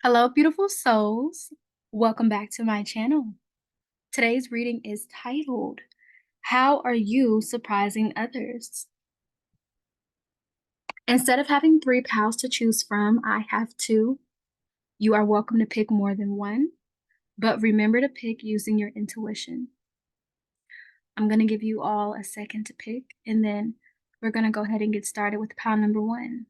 Hello, beautiful souls. Welcome back to my channel. Today's reading is titled, How Are You Surprising Others? Instead of having three pals to choose from, I have two. You are welcome to pick more than one, but remember to pick using your intuition. I'm going to give you all a second to pick, and then we're going to go ahead and get started with pile number one.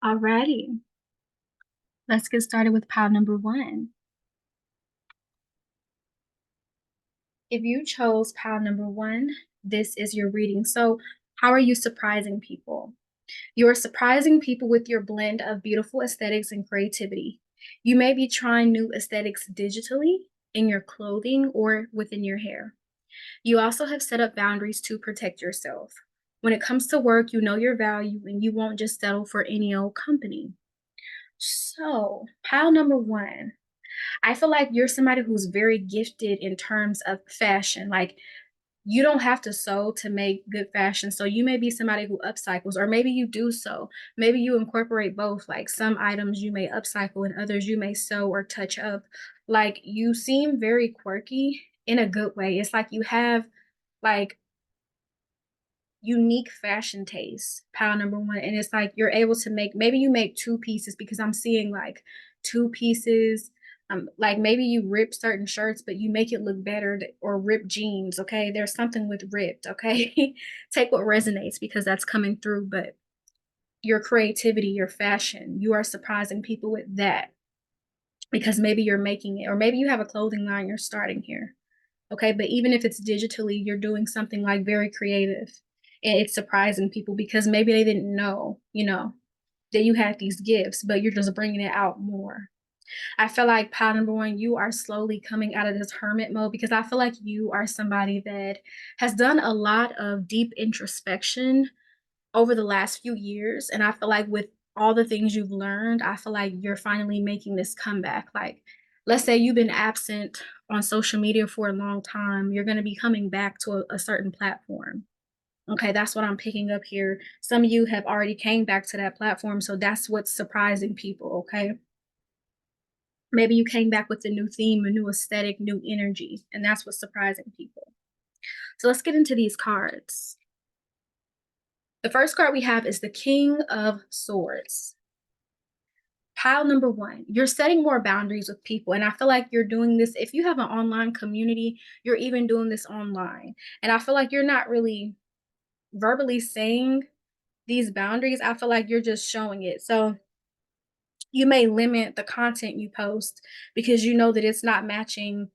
Alrighty, let's get started with pile number one. If you chose pile number one, this is your reading. So, how are you surprising people? You are surprising people with your blend of beautiful aesthetics and creativity. You may be trying new aesthetics digitally, in your clothing, or within your hair. You also have set up boundaries to protect yourself. When it comes to work, you know your value and you won't just settle for any old company. So, pile number one, I feel like you're somebody who's very gifted in terms of fashion. Like, you don't have to sew to make good fashion. So you may be somebody who upcycles, or maybe you do sew. Maybe you incorporate both. Like, some items you may upcycle and others you may sew or touch up. Like, you seem very quirky in a good way. It's like you have like unique fashion taste, pile number one. And it's like you're able to make, maybe you make two pieces, because I'm seeing like two pieces. Like, maybe you rip certain shirts, but you make it look better, or rip jeans. Okay. There's something with ripped. Okay. Take what resonates, because that's coming through. But your creativity, your fashion, you are surprising people with that, because maybe you're making it, or maybe you have a clothing line you're starting here. Okay, but even if it's digitally, you're doing something like very creative, and it's surprising people, because maybe they didn't know, that you had these gifts, but you're just bringing it out more. I feel like pile number one, you are slowly coming out of this hermit mode, because I feel like you are somebody that has done a lot of deep introspection over the last few years. And I feel like with all the things you've learned, I feel like you're finally making this comeback. Like, let's say you've been absent on social media for a long time, you're going to be coming back to a certain platform. Okay, that's what I'm picking up here. Some of you have already came back to that platform, so that's what's surprising people. Okay, maybe you came back with a new theme, a new aesthetic, new energy, and that's what's surprising people. So let's get into these cards. The first card we have is the King of Swords. Pile number one, you're setting more boundaries with people. And I feel like you're doing this. If you have an online community, you're even doing this online. And I feel like you're not really verbally saying these boundaries. I feel like you're just showing it. So you may limit the content you post, because you know that it's not matching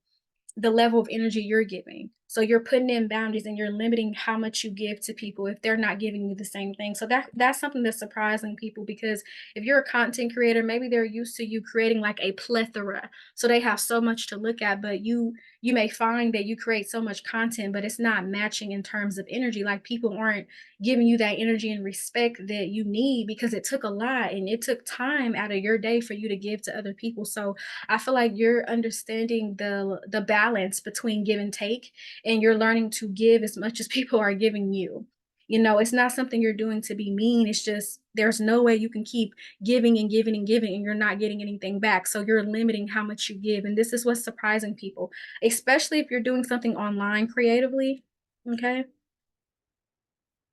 the level of energy you're giving. So you're putting in boundaries, and you're limiting how much you give to people if they're not giving you the same thing. So that's something that's surprising people, because if you're a content creator, maybe they're used to you creating like a plethora. So they have so much to look at, but you may find that you create so much content, but it's not matching in terms of energy. Like, people aren't giving you that energy and respect that you need, because it took a lot and it took time out of your day for you to give to other people. So I feel like you're understanding the balance between give and take, and you're learning to give as much as people are giving you. It's not something you're doing to be mean. It's just there's no way you can keep giving and giving and giving, and you're not getting anything back. So you're limiting how much you give. And this is what's surprising people, especially if you're doing something online creatively. Okay.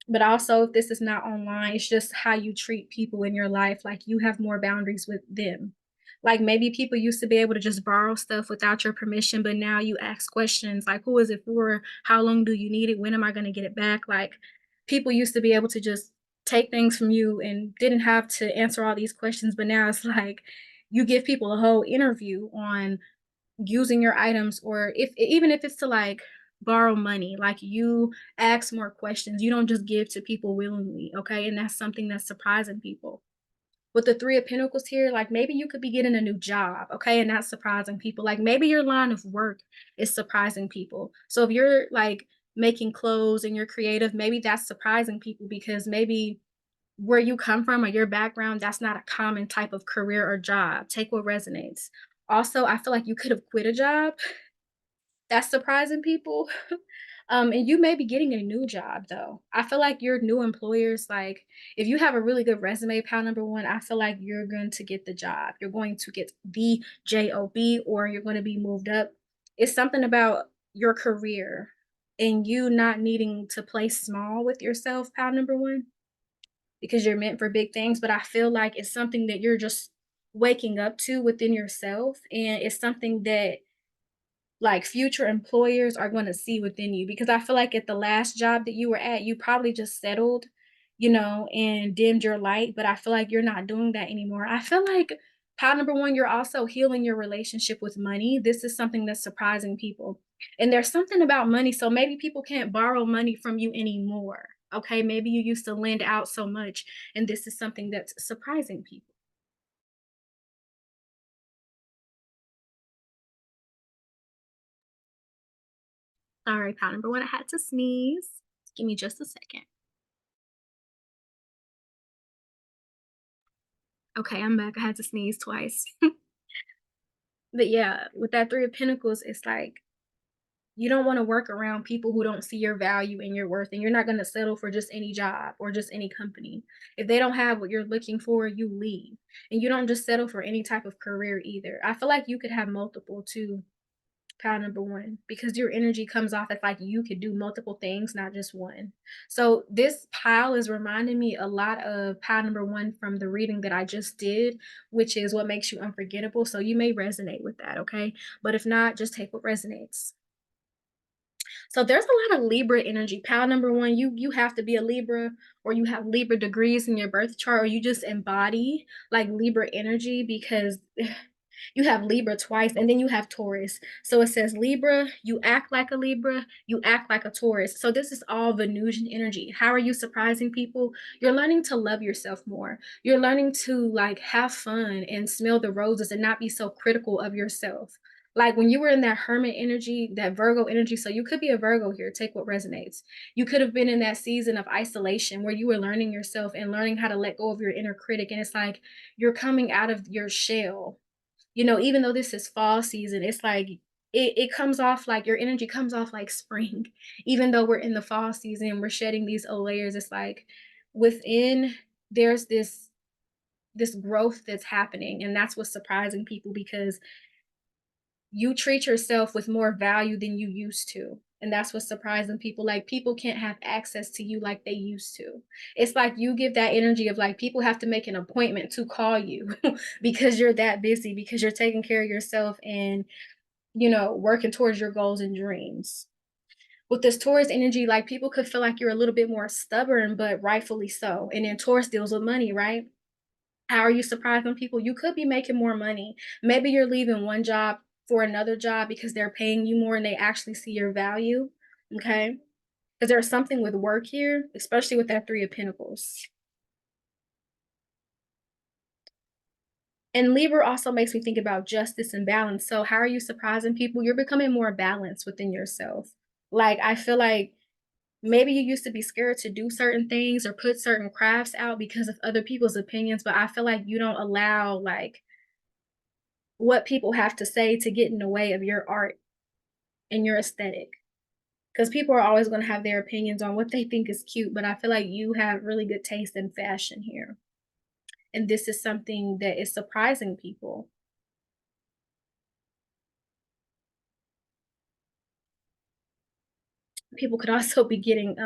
But also, if this is not online, it's just how you treat people in your life. Like, you have more boundaries with them. Like, maybe people used to be able to just borrow stuff without your permission, but now you ask questions like, who is it for? How long do you need it? When am I going to get it back? Like, people used to be able to just take things from you and didn't have to answer all these questions. But now it's like you give people a whole interview on using your items, or if even if it's to like borrow money, like, you ask more questions. You don't just give to people willingly. Okay, and that's something that's surprising people. With the 3 of Pentacles here, like, maybe you could be getting a new job, okay, and that's surprising people. Like, maybe your line of work is surprising people. So if you're, like, making clothes and you're creative, maybe that's surprising people because maybe where you come from or your background, that's not a common type of career or job. Take what resonates. Also, I feel like you could have quit a job. That's surprising people. And you may be getting a new job though. I feel like your new employers, like if you have a really good resume, pal number one, I feel like you're going to get the job. You're going to get the job, or you're going to be moved up. It's something about your career and you not needing to play small with yourself, pal number one, because you're meant for big things. But I feel like it's something that you're just waking up to within yourself. And it's something that like future employers are going to see within you, because I feel like at the last job that you were at, you probably just settled, and dimmed your light. But I feel like you're not doing that anymore. I feel like pile number one, you're also healing your relationship with money. This is something that's surprising people. And there's something about money. So maybe people can't borrow money from you anymore. Okay. Maybe you used to lend out so much. And this is something that's surprising people. Sorry, pile number one, I had to sneeze. Give me just a second. Okay, I'm back. I had to sneeze twice. But yeah, with that 3 of Pentacles, it's like you don't wanna work around people who don't see your value and your worth, and you're not gonna settle for just any job or just any company. If they don't have what you're looking for, you leave. And you don't just settle for any type of career either. I feel like you could have multiple too. Pile number one, because your energy comes off as like you could do multiple things, not just one. So this pile is reminding me a lot of pile number one from the reading that I just did, which is what makes you unforgettable. So you may resonate with that, okay? But if not, just take what resonates. So there's a lot of Libra energy. Pile number one, you have to be a Libra, or you have Libra degrees in your birth chart, or you just embody like Libra energy, because you have Libra twice, and then you have Taurus. So it says Libra, you act like a Libra, you act like a Taurus. So this is all Venusian energy. How are you surprising people? You're learning to love yourself more. You're learning to like have fun and smell the roses and not be so critical of yourself. Like when you were in that hermit energy, that Virgo energy, so you could be a Virgo here, take what resonates. You could have been in that season of isolation where you were learning yourself and learning how to let go of your inner critic. And it's like you're coming out of your shell. Even though this is fall season, it's like it comes off like your energy comes off like spring. Even though we're in the fall season, we're shedding these old layers. It's like within there's this growth that's happening. And that's what's surprising people, because you treat yourself with more value than you used to. And that's what's surprising people. Like people can't have access to you like they used to. It's like you give that energy of like people have to make an appointment to call you because you're that busy, because you're taking care of yourself and, working towards your goals and dreams. With this Taurus energy, like people could feel like you're a little bit more stubborn, but rightfully so. And then Taurus deals with money, right? How are you surprising people? You could be making more money. Maybe you're leaving one job for another job because they're paying you more and they actually see your value. Okay. Because there's something with work here, especially with that 3 of Pentacles. And Libra also makes me think about justice and balance. So, how are you surprising people? You're becoming more balanced within yourself. Like, I feel like maybe you used to be scared to do certain things or put certain crafts out because of other people's opinions, but I feel like you don't allow, like, what people have to say to get in the way of your art and your aesthetic. Because people are always going to have their opinions on what they think is cute, but I feel like you have really good taste in fashion here. And this is something that is surprising people. People could also be getting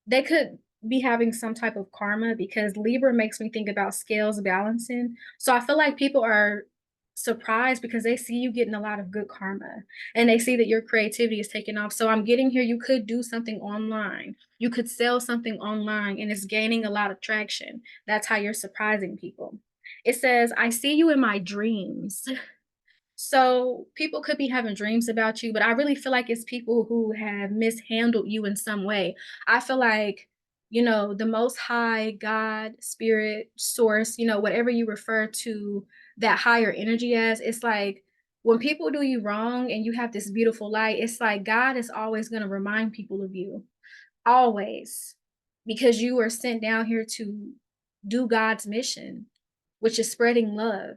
they could be having some type of karma, because Libra makes me think about scales balancing. So I feel like people are surprised because they see you getting a lot of good karma and they see that your creativity is taking off. So I'm getting here, you could do something online. You could sell something online and it's gaining a lot of traction. That's how you're surprising people. It says, I see you in my dreams. So people could be having dreams about you, but I really feel like it's people who have mishandled you in some way. I feel like the most high, God, spirit, source, whatever you refer to that higher energy as, it's like when people do you wrong and you have this beautiful light, it's like God is always going to remind people of you. Always. Because you are sent down here to do God's mission, which is spreading love.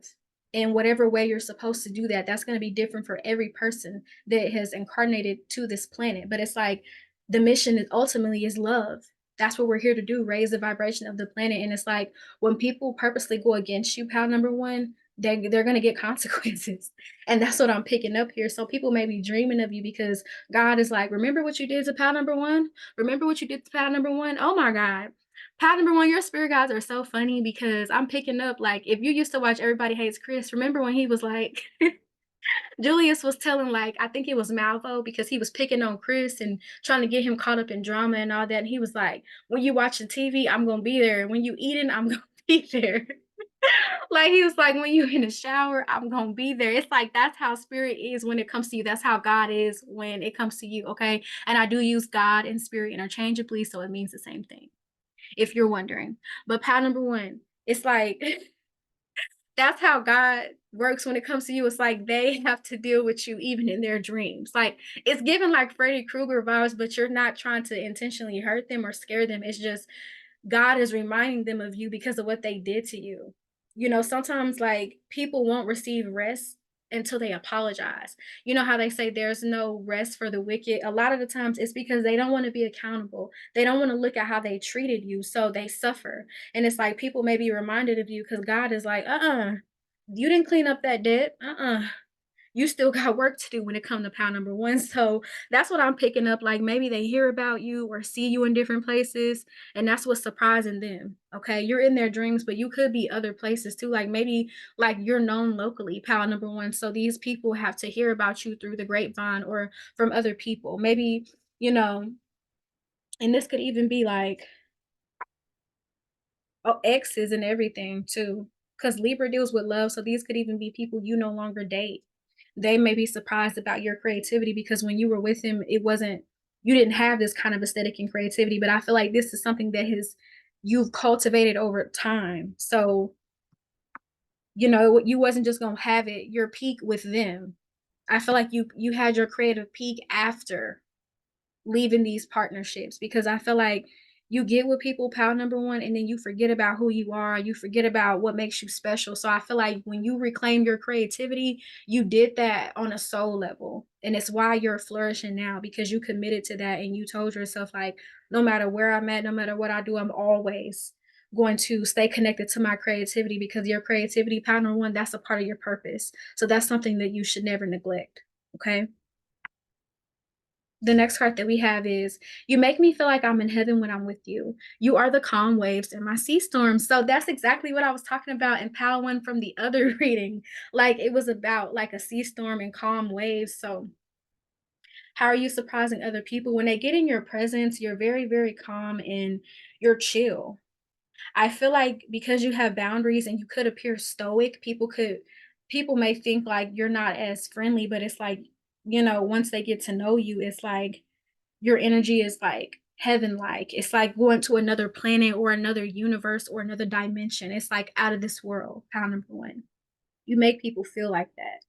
In whatever way you're supposed to do that, that's going to be different for every person that has incarnated to this planet. But it's like the mission is ultimately is love. That's what we're here to do, raise the vibration of the planet. And it's like when people purposely go against you, pal number one, they're going to get consequences. And that's what I'm picking up here. So people may be dreaming of you because God is like, remember what you did to pal number one? Remember what you did to pal number one? Oh my God. Pal number one, your spirit guides are so funny because I'm picking up, like, if you used to watch Everybody Hates Chris, remember when he was like, Julius was telling, like, I think it was Malvo because he was picking on Chris and trying to get him caught up in drama and all that. And he was like, when you watching TV, I'm going to be there. When you eating, I'm going to be there. Like he was like, when you in the shower, I'm gonna be there. It's like that's how spirit is when it comes to you. That's how God is when it comes to you. Okay. And I do use God and spirit interchangeably, so it means the same thing, if you're wondering. But pal number one, it's like that's how God works when it comes to you. It's like they have to deal with you even in their dreams. Like it's given like Freddy Krueger vibes, but you're not trying to intentionally hurt them or scare them. It's just God is reminding them of you because of what they did to you. Sometimes like people won't receive rest until they apologize. You know how they say there's no rest for the wicked? A lot of the times it's because they don't want to be accountable. They don't want to look at how they treated you, so they suffer. And it's like people may be reminded of you because God is like, you didn't clean up that debt. You still got work to do when it comes to pal number one. So that's what I'm picking up. Like maybe they hear about you or see you in different places, and that's what's surprising them. Okay. You're in their dreams, but you could be other places too. Like maybe like you're known locally, pal number one. So these people have to hear about you through the grapevine or from other people. Maybe, you know, and this could even be like exes and everything too. Because Libra deals with love. So these could even be people you no longer date. They may be surprised about your creativity because when you were with him, you didn't have this kind of aesthetic and creativity. But I feel like this is something that you've cultivated over time. So, you wasn't just gonna have it your peak with them. I feel like you had your creative peak after leaving these partnerships because I feel like you get with people, pal number one, and then you forget about who you are. You forget about what makes you special. So I feel like when you reclaim your creativity, you did that on a soul level. And it's why you're flourishing now because you committed to that and you told yourself, like, no matter where I'm at, no matter what I do, I'm always going to stay connected to my creativity because your creativity, pal number one, that's a part of your purpose. So that's something that you should never neglect. Okay. The next card that we have is you make me feel like I'm in heaven when I'm with you. You are the calm waves in my sea storms. So that's exactly what I was talking about in Pal One from the other reading. Like it was about like a sea storm and calm waves. So how are you surprising other people? When they get in your presence, you're very, very calm and you're chill. I feel like because you have boundaries and you could appear stoic, people may think like you're not as friendly, but it's like, once they get to know you, it's like your energy is like heaven like. It's like going to another planet or another universe or another dimension. It's like out of this world, pound number one. You make people feel like that,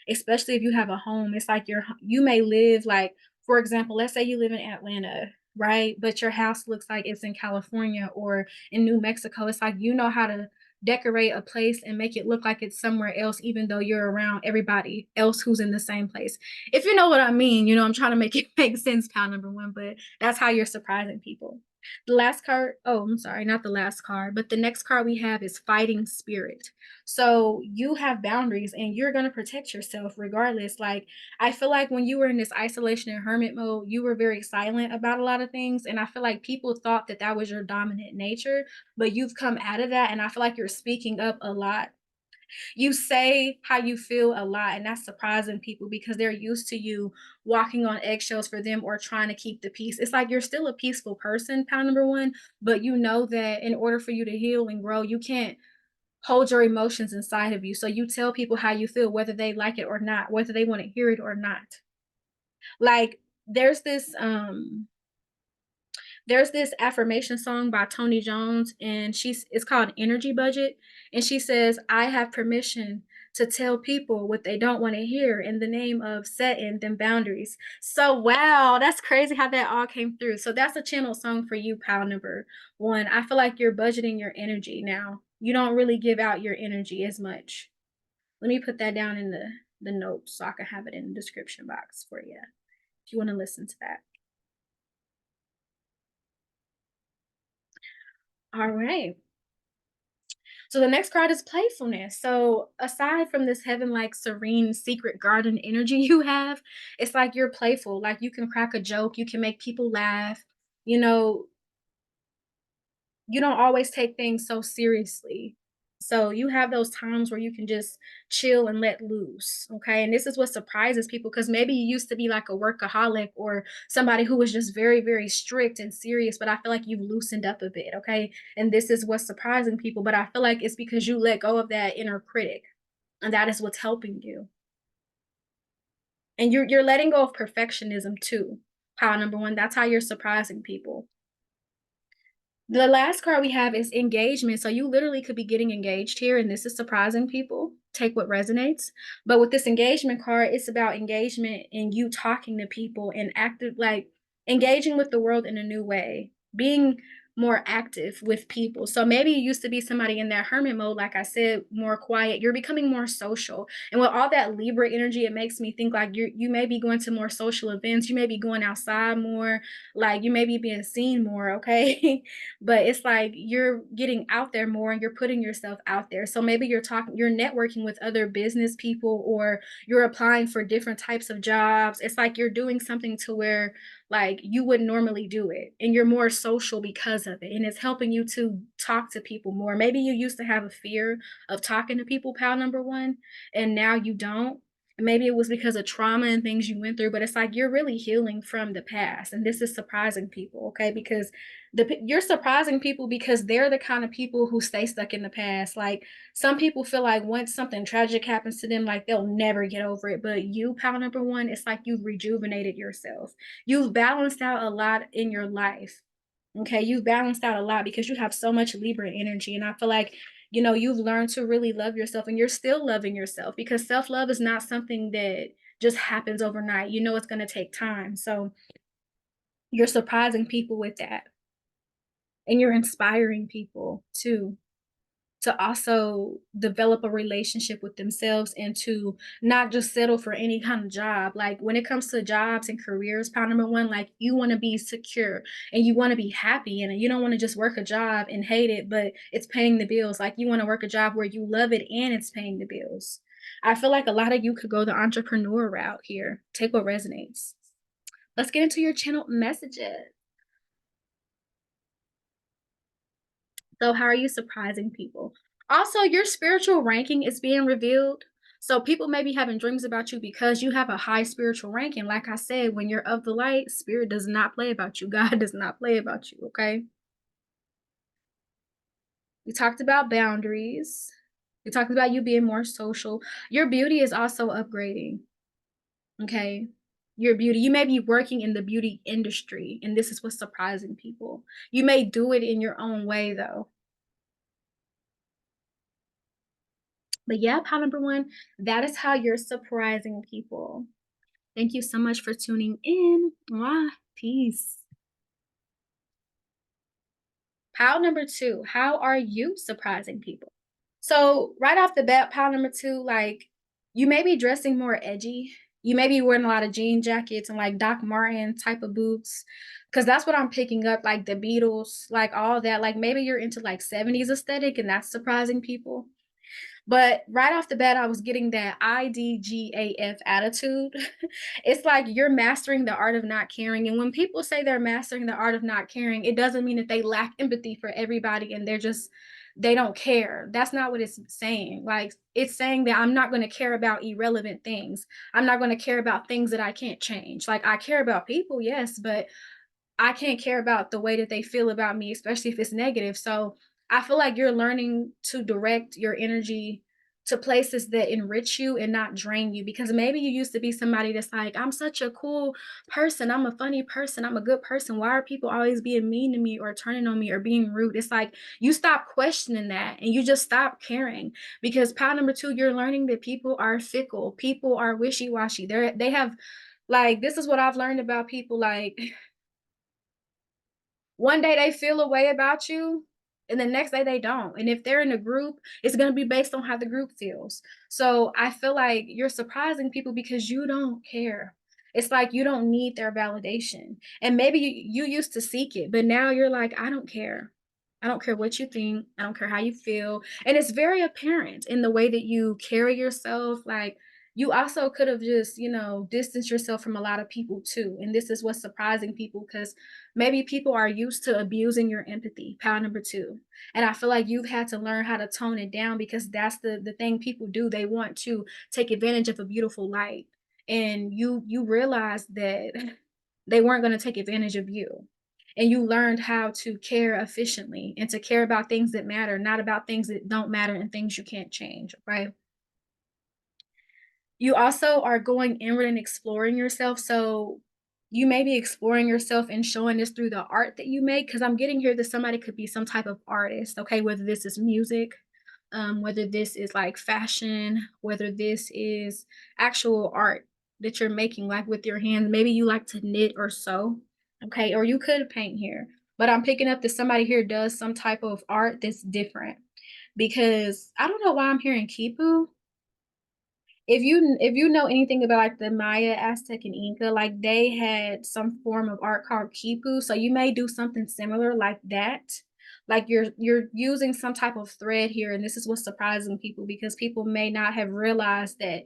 especially if you have a home. It's like you may live like, for example, let's say you live in Atlanta, right? But your house looks like it's in California or in New Mexico. It's like you know how to decorate a place and make it look like it's somewhere else, even though you're around everybody else who's in the same place. If you know what I mean, I'm trying to make it make sense, pound number one, but that's how you're surprising people. The last card, oh, I'm sorry, not the last card, but the next card we have is Fighting Spirit. So you have boundaries and you're going to protect yourself regardless. Like, I feel like when you were in this isolation and hermit mode, you were very silent about a lot of things. And I feel like people thought that that was your dominant nature, but you've come out of that. And I feel like you're speaking up a lot. You say how you feel a lot, and that's surprising people because they're used to you walking on eggshells for them or trying to keep the peace. It's like you're still a peaceful person, pound number one, but you know that in order for you to heal and grow, you can't hold your emotions inside of you. So you tell people how you feel, whether they like it or not, whether they want to hear it or not. Like there's this There's this affirmation song by Tony Jones, and it's called Energy Budget. And she says, I have permission to tell people what they don't want to hear in the name of setting them boundaries. So, wow, that's crazy how that all came through. So, that's a channel song for you, pal number one. I feel like you're budgeting your energy now. You don't really give out your energy as much. Let me put that down in the notes so I can have it in the description box for you if you want to listen to that. All right. So the next card is playfulness. So aside from this heaven like serene secret garden energy you have, it's like you're playful. Like you can crack a joke, you can make people laugh. You know, you don't always take things so seriously. So you have those times where you can just chill and let loose, okay? And this is what surprises people because maybe you used to be like a workaholic or somebody who was just very, very strict and serious, but I feel like you've loosened up a bit, okay? And this is what's surprising people, but I feel like it's because you let go of that inner critic, and that is what's helping you. And you're letting go of perfectionism too. Pile number one, that's how you're surprising people. The last card we have is engagement. So you literally could be getting engaged here, and this is surprising people. Take what resonates. But with this engagement card, it's about engagement and you talking to people and active, like engaging with the world in a new way, being more active with people. So maybe you used to be somebody in that hermit mode, like I said, more quiet. You're becoming more social. And with all that Libra energy, it makes me think like you may be going to more social events, you may be going outside more, like you may be being seen more, okay? But it's like you're getting out there more and you're putting yourself out there. So maybe you're networking with other business people or you're applying for different types of jobs. It's like you're doing something to where like you wouldn't normally do it and you're more social because of it and it's helping you to talk to people more. Maybe you used to have a fear of talking to people, pal number one, and now you don't. Maybe it was because of trauma and things you went through, but it's like you're really healing from the past and this is surprising people, okay? Because you're surprising people because they're the kind of people who stay stuck in the past. Like some people feel like once something tragic happens to them, like they'll never get over it. But you, pal number one, it's like you've rejuvenated yourself. You've balanced out a lot in your life. Okay, you've balanced out a lot because you have so much Libra energy. And I feel like, you've learned to really love yourself and you're still loving yourself because self-love is not something that just happens overnight. It's going to take time. So you're surprising people with that. And you're inspiring people too to also develop a relationship with themselves and to not just settle for any kind of job. Like when it comes to jobs and careers, pound number one, like you want to be secure and you want to be happy and you don't want to just work a job and hate it, but it's paying the bills. Like you want to work a job where you love it and it's paying the bills. I feel like a lot of you could go the entrepreneur route here. Take what resonates. Let's get into your channel messages. So how are you surprising people? Also, your spiritual ranking is being revealed. So people may be having dreams about you because you have a high spiritual ranking. Like I said, when you're of the light, spirit does not play about you. God does not play about you, okay? We talked about boundaries. We talked about you being more social. Your beauty is also upgrading, okay? Your beauty. You may be working in the beauty industry, and this is what's surprising people. You may do it in your own way, though. But yeah, pile number one, that is how you're surprising people. Thank you so much for tuning in. Mwah. Peace. Pile number two, how are you surprising people? So, right off the bat, pile number two, like you may be dressing more edgy. You may be wearing a lot of jean jackets and like Doc Martin type of boots. Cause that's what I'm picking up, like the Beatles, like all that. Like maybe you're into like 70s aesthetic and that's surprising people. But right off the bat, I was getting that IDGAF attitude. It's like you're mastering the art of not caring. And when people say they're mastering the art of not caring, it doesn't mean that they lack empathy for everybody and they don't care. That's not what it's saying. Like it's saying that I'm not going to care about irrelevant things. I'm not going to care about things that I can't change. Like I care about people, yes, but I can't care about the way that they feel about me, especially if it's negative. So I feel like you're learning to direct your energy to places that enrich you and not drain you, because maybe you used to be somebody that's like, I'm such a cool person, I'm a funny person, I'm a good person, why are people always being mean to me or turning on me or being rude? It's like you stop questioning that and you just stop caring, because pile number two, you're learning that people are fickle, people are wishy-washy, they have, like, this is what I've learned about people, like, one day they feel a way about you, and the next day they don't. And if they're in a group, it's gonna be based on how the group feels. So I feel like you're surprising people because you don't care. It's like you don't need their validation. And maybe you used to seek it, but now you're like, I don't care. I don't care what you think. I don't care how you feel. And it's very apparent in the way that you carry yourself. Like, you also could have just, distanced yourself from a lot of people too. And this is what's surprising people, because maybe people are used to abusing your empathy, power number two. And I feel like you've had to learn how to tone it down, because that's the thing people do. They want to take advantage of a beautiful light. And you realize that they weren't going to take advantage of you. And you learned how to care efficiently and to care about things that matter, not about things that don't matter and things you can't change, right? You also are going inward and exploring yourself. So you may be exploring yourself and showing this through the art that you make. Because I'm getting here that somebody could be some type of artist, okay? Whether this is music, whether this is like fashion, whether this is actual art that you're making, like with your hands. Maybe you like to knit or sew, okay? Or you could paint here. But I'm picking up that somebody here does some type of art that's different, because I don't know why I'm hearing Kipu. If you know anything about, like, the Maya, Aztec, and Inca, like, they had some form of art called quipu, so you may do something similar like that. Like, you're using some type of thread here, and this is what's surprising people, because people may not have realized that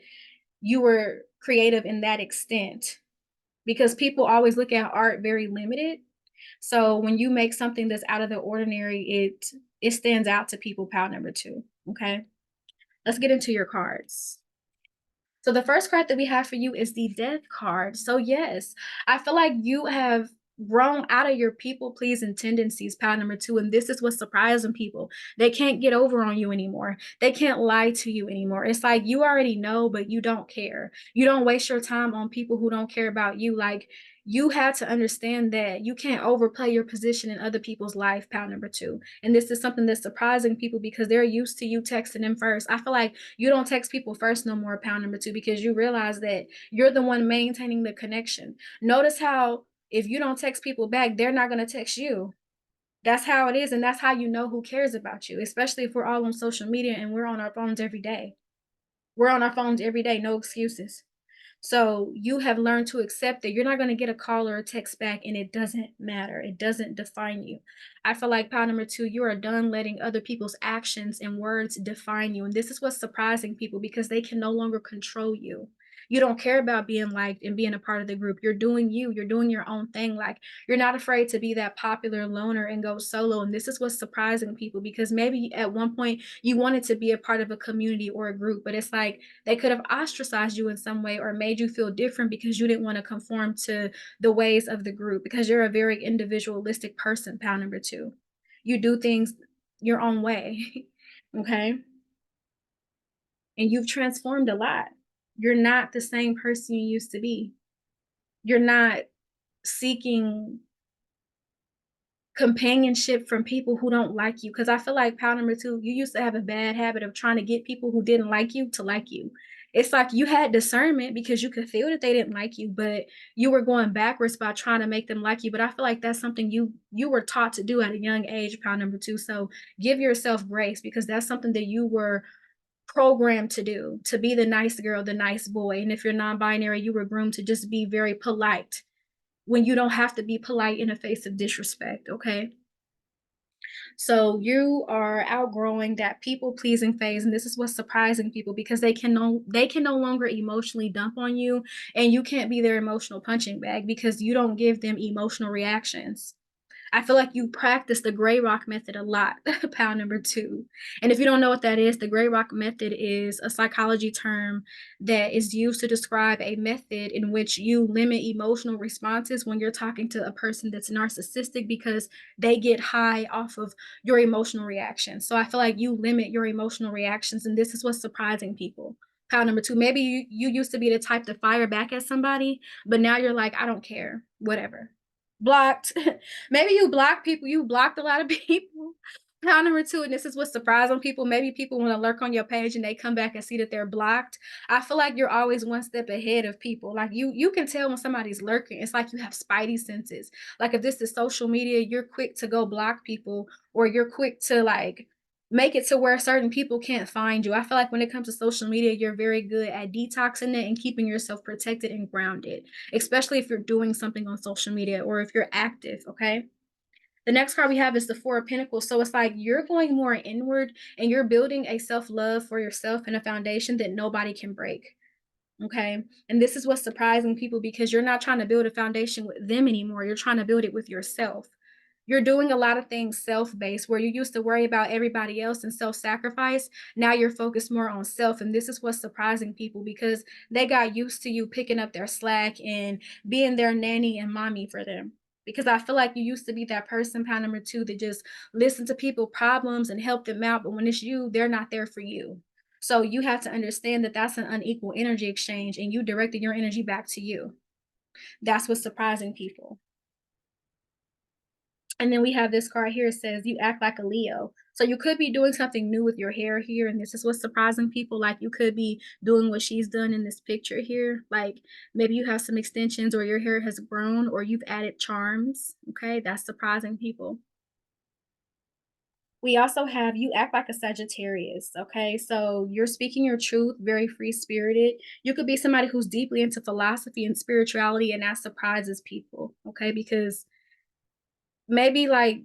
you were creative in that extent, because people always look at art very limited. So when you make something that's out of the ordinary, it stands out to people, pile number 2, okay? Let's get into your cards. So the first card that we have for you is the Death card. So yes, I feel like you have grown out of your people pleasing tendencies, pile number 2, and this is what's surprising people. They can't get over on you anymore. They can't lie to you anymore. It's like you already know, but you don't care. You don't waste your time on people who don't care about you. Like, you had to understand that you can't overplay your position in other people's life, pile number 2. And this is something that's surprising people, because they're used to you texting them first. I feel like you don't text people first no more, pound number 2, because you realize that you're the one maintaining the connection. Notice how if you don't text people back, they're not going to text you. That's how it is. And that's how you know who cares about you, especially if we're all on social media and we're on our phones every day. We're on our phones every day, no excuses. So you have learned to accept that you're not going to get a call or a text back, and it doesn't matter. It doesn't define you. I feel like pile number 2, you are done letting other people's actions and words define you. And this is what's surprising people, because they can no longer control you. You don't care about being liked and being a part of the group. You're doing you, you're doing your own thing. Like, you're not afraid to be that popular loner and go solo. And this is what's surprising people, because maybe at one point you wanted to be a part of a community or a group, but it's like they could have ostracized you in some way or made you feel different because you didn't want to conform to the ways of the group, because you're a very individualistic person, pal number 2. You do things your own way. Okay? And you've transformed a lot. You're not the same person you used to be. You're not seeking companionship from people who don't like you, because I feel like pile number 2, you used to have a bad habit of trying to get people who didn't like you to like you. It's like you had discernment because you could feel that they didn't like you, but you were going backwards by trying to make them like you. But I feel like that's something you were taught to do at a young age, pile number 2. So give yourself grace, because that's something that you were programmed to do, to be the nice girl, the nice boy. And if you're non-binary, you were groomed to just be very polite when you don't have to be polite in the face of disrespect, okay? So you are outgrowing that people pleasing phase, and this is what's surprising people, because they can no longer emotionally dump on you, and you can't be their emotional punching bag because you don't give them emotional reactions. I feel like you practice the gray rock method a lot, pile number 2. And if you don't know what that is, the gray rock method is a psychology term that is used to describe a method in which you limit emotional responses when you're talking to a person that's narcissistic because they get high off of your emotional reactions. So I feel like you limit your emotional reactions, and this is what's surprising people. Pile number 2, maybe you used to be the type to fire back at somebody, but now you're like, I don't care, whatever. Blocked. Maybe you block people, you blocked a lot of people. Pile number 2, and this is what's surprising people, maybe people wanna lurk on your page and they come back and see that they're blocked. I feel like you're always one step ahead of people. Like you can tell when somebody's lurking. It's like you have spidey senses. Like if this is social media, you're quick to go block people, or you're quick to like make it to where certain people can't find you. I feel like when it comes to social media, you're very good at detoxing it and keeping yourself protected and grounded, especially if you're doing something on social media or if you're active, okay? The next card we have is the Four of Pentacles. So it's like you're going more inward and you're building a self-love for yourself and a foundation that nobody can break. Okay. And this is what's surprising people because you're not trying to build a foundation with them anymore. You're trying to build it with yourself. You're doing a lot of things self-based where you used to worry about everybody else and self-sacrifice. Now you're focused more on self. And this is what's surprising people because they got used to you picking up their slack and being their nanny and mommy for them. Because I feel like you used to be that person, pile number 2, that just listen to people problems and help them out. But when it's you, they're not there for you. So you have to understand that that's an unequal energy exchange and you directed your energy back to you. That's what's surprising people. And then we have this card here. It says, you act like a Leo. So you could be doing something new with your hair here. And this is what's surprising people. Like you could be doing what she's done in this picture here. Like maybe you have some extensions or your hair has grown or you've added charms. Okay. That's surprising people. We also have you act like a Sagittarius, okay? So you're speaking your truth, very free spirited. You could be somebody who's deeply into philosophy and spirituality, and that surprises people, okay? Because maybe like,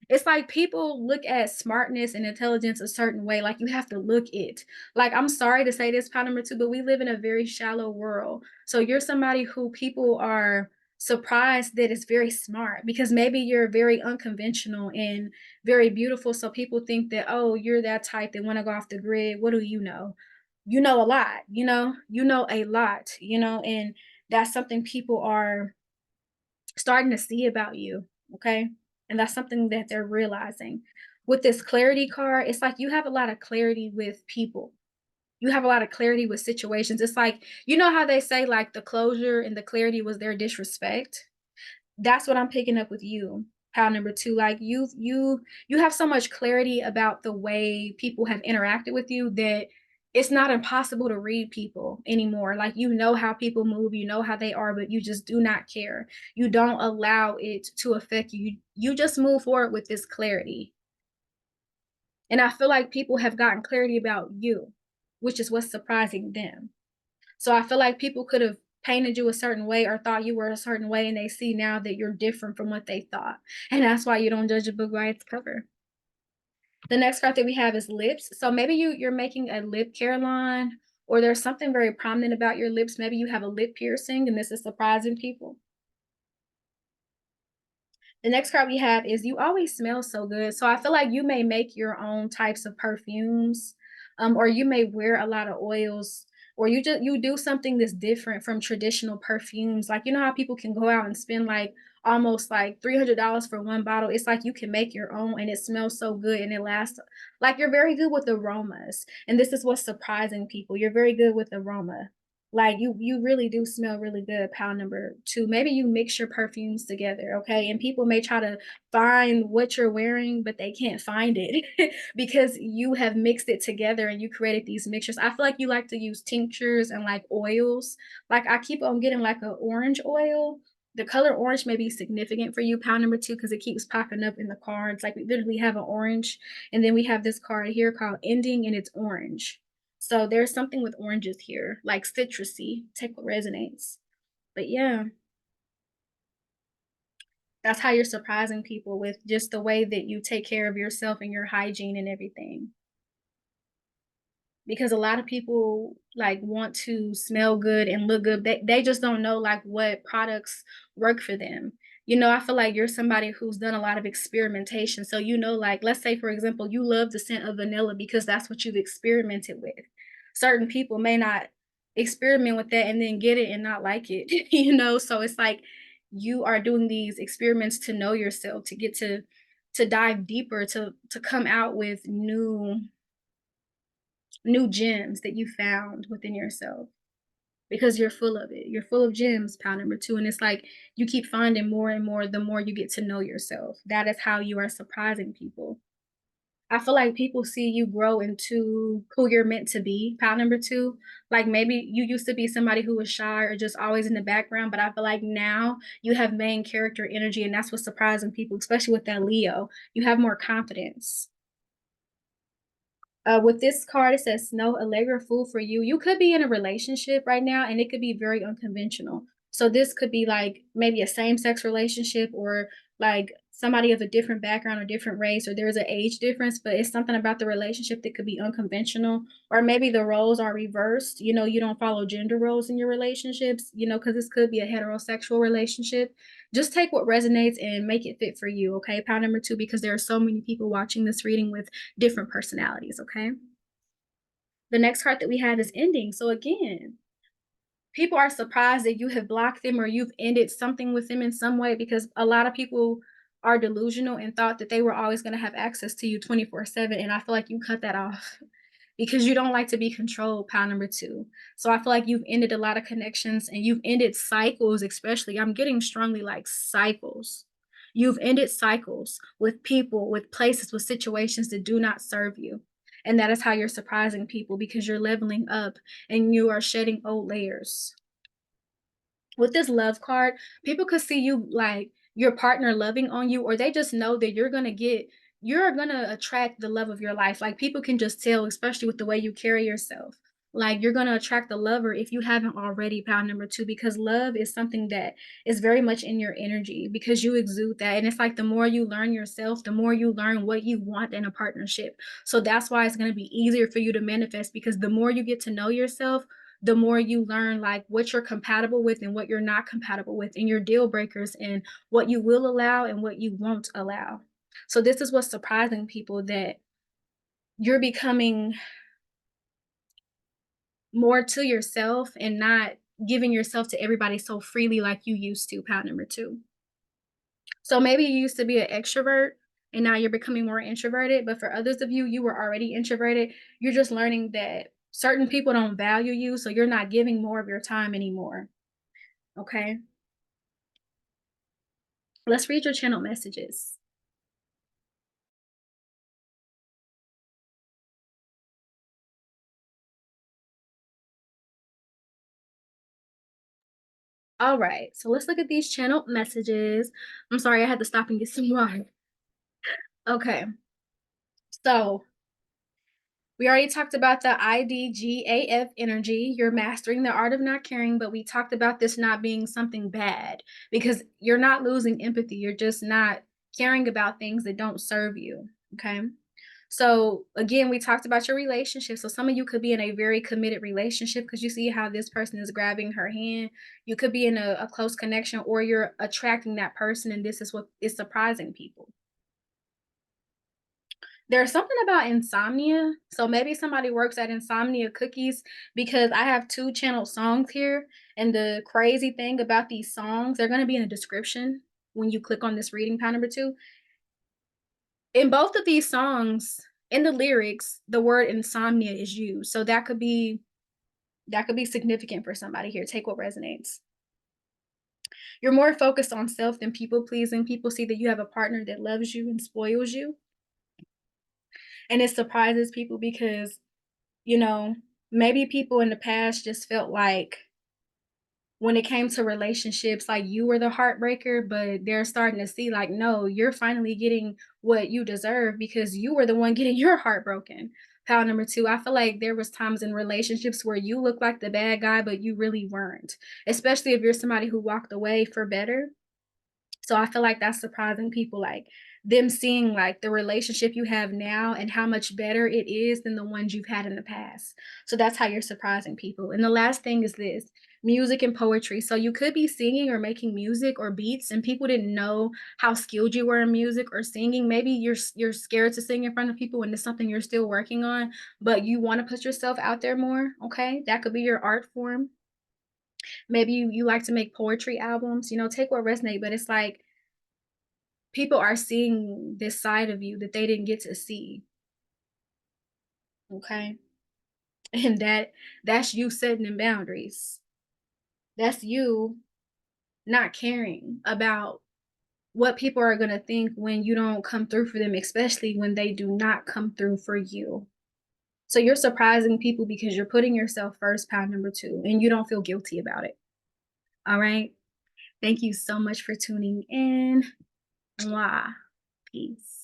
it's like people look at smartness and intelligence a certain way, like, you have to look it. Like, I'm sorry to say this, part number 2, but we live in a very shallow world. So you're somebody who people are surprised that is very smart because maybe you're very unconventional and very beautiful, so people think that, "Oh, you're that type that wanna go off the grid. What do you know?" You know a lot, you know? You know a lot, and that's something people are starting to see about you, okay? And that's something that they're realizing. With this clarity card, it's like you have a lot of clarity with people. You have a lot of clarity with situations. It's like, you know how they say like the closure and the clarity was their disrespect? That's what I'm picking up with you. Pile number 2, like you have so much clarity about the way people have interacted with you that it's not impossible to read people anymore. Like you know how people move, you know how they are, but you just do not care. You don't allow it to affect you. You just move forward with this clarity. And I feel like people have gotten clarity about you, which is what's surprising them. So I feel like people could have painted you a certain way or thought you were a certain way, and they see now that you're different from what they thought. And that's why you don't judge a book by its cover. The next card that we have is lips. So maybe you're making a lip care line, or there's something very prominent about your lips. Maybe you have a lip piercing, and this is surprising people. The next card we have is you always smell so good. So I feel like you may make your own types of perfumes, or you may wear a lot of oils, or you do something that's different from traditional perfumes. Like you know how people can go out and spend like almost like $300 for one bottle. It's like you can make your own, and it smells so good and it lasts. Like you're very good with aromas, and this is what's surprising people. You're very good with aroma. Like you really do smell really good, pile number 2. Maybe you mix your perfumes together, okay? And people may try to find what you're wearing, but they can't find it because you have mixed it together and you created these mixtures. I feel like you like to use tinctures and like oils. Like I keep on getting like an orange oil. The color orange may be significant for you, pile number 2, because it keeps popping up in the cards. Like we literally have an orange, and then we have this card here called ending, and it's orange. So there's something with oranges here, like citrusy. Take what resonates. But yeah, that's how you're surprising people with just the way that you take care of yourself and your hygiene and everything. Because a lot of people like want to smell good and look good. They just don't know like what products work for them. I feel like you're somebody who's done a lot of experimentation. So, like, let's say, for example, you love the scent of vanilla because that's what you've experimented with. Certain people may not experiment with that and then get it and not like it, So it's like you are doing these experiments to know yourself, to get to dive deeper, to come out with new gems that you found within yourself because you're full of it. You're full of gems, pile number 2, and it's like you keep finding more and more the more you get to know yourself. That is how you are surprising people. I feel like people see you grow into who you're meant to be, pile number 2. Like, maybe you used to be somebody who was shy or just always in the background, but I feel like now you have main character energy, and that's what's surprising people, especially with that Leo. You have more confidence. With this card, it says no Allegra fool for you. You could be in a relationship right now, and it could be very unconventional. So this could be like maybe a same-sex relationship or like somebody of a different background or different race, or there's an age difference, but it's something about the relationship that could be unconventional, or maybe the roles are reversed. You don't follow gender roles in your relationships, because this could be a heterosexual relationship. Just take what resonates and make it fit for you, okay? Pound number 2, because there are so many people watching this reading with different personalities, okay? The next card that we have is ending. So again, people are surprised that you have blocked them or you've ended something with them in some way because a lot of people are delusional and thought that they were always going to have access to you 24/7. And I feel like you cut that off because you don't like to be controlled, pile number 2. So I feel like you've ended a lot of connections and you've ended cycles, especially. I'm getting strongly like cycles. You've ended cycles with people, with places, with situations that do not serve you. And that is how you're surprising people because you're leveling up and you are shedding old layers. With this love card, people could see you like your partner loving on you, or they just know that you're gonna attract the love of your life. Like, people can just tell, especially with the way you carry yourself. Like, you're gonna attract the lover if you haven't already, pound number 2, because love is something that is very much in your energy because you exude that. And it's like the more you learn yourself, the more you learn what you want in a partnership. So that's why it's gonna be easier for you to manifest because the more you get to know yourself, the more you learn like what you're compatible with and what you're not compatible with and your deal breakers and what you will allow and what you won't allow. So this is what's surprising people, that you're becoming more to yourself and not giving yourself to everybody so freely like you used to, pound number 2. So maybe you used to be an extrovert and now you're becoming more introverted, but for others of you, you were already introverted. You're just learning that certain people don't value you, so you're not giving more of your time anymore. Okay? Let's read your channel messages. All right, so let's look at these channel messages. I'm sorry, I had to stop and get some water. Okay, so we already talked about the IDGAF energy. You're mastering the art of not caring, but we talked about this not being something bad because you're not losing empathy. You're just not caring about things that don't serve you. Okay. So again, we talked about your relationship. So some of you could be in a very committed relationship because you see how this person is grabbing her hand. You could be in a close connection, or you're attracting that person, and this is what is surprising people. There's something about insomnia. So maybe somebody works at Insomnia Cookies because I have 2 channel songs here. And the crazy thing about these songs, they're going to be in a description when you click on this reading, pound number 2. In both of these songs, in the lyrics, the word insomnia is used. So that could be significant for somebody here. Take what resonates. You're more focused on self than people pleasing. People see that you have a partner that loves you and spoils you. And it surprises people because, you know, maybe people in the past just felt like when it came to relationships, like you were the heartbreaker, but they're starting to see like, no, you're finally getting what you deserve because you were the one getting your heart broken. Pile number 2, I feel like there was times in relationships where you looked like the bad guy, but you really weren't, especially if you're somebody who walked away for better. So I feel like that's surprising people. Like, them seeing like the relationship you have now and how much better it is than the ones you've had in the past. So that's how you're surprising people. And the last thing is this: music and poetry. So you could be singing or making music or beats and people didn't know how skilled you were in music or singing. Maybe you're scared to sing in front of people and it's something you're still working on, but you want to put yourself out there more, okay? That could be your art form. Maybe you like to make poetry albums, take what resonate, but it's like people are seeing this side of you that they didn't get to see, okay? And that's you setting in boundaries. That's you not caring about what people are going to think when you don't come through for them, especially when they do not come through for you. So you're surprising people because you're putting yourself first, pound number 2, and you don't feel guilty about it. All right? Thank you so much for tuning in. Mwah. Peace.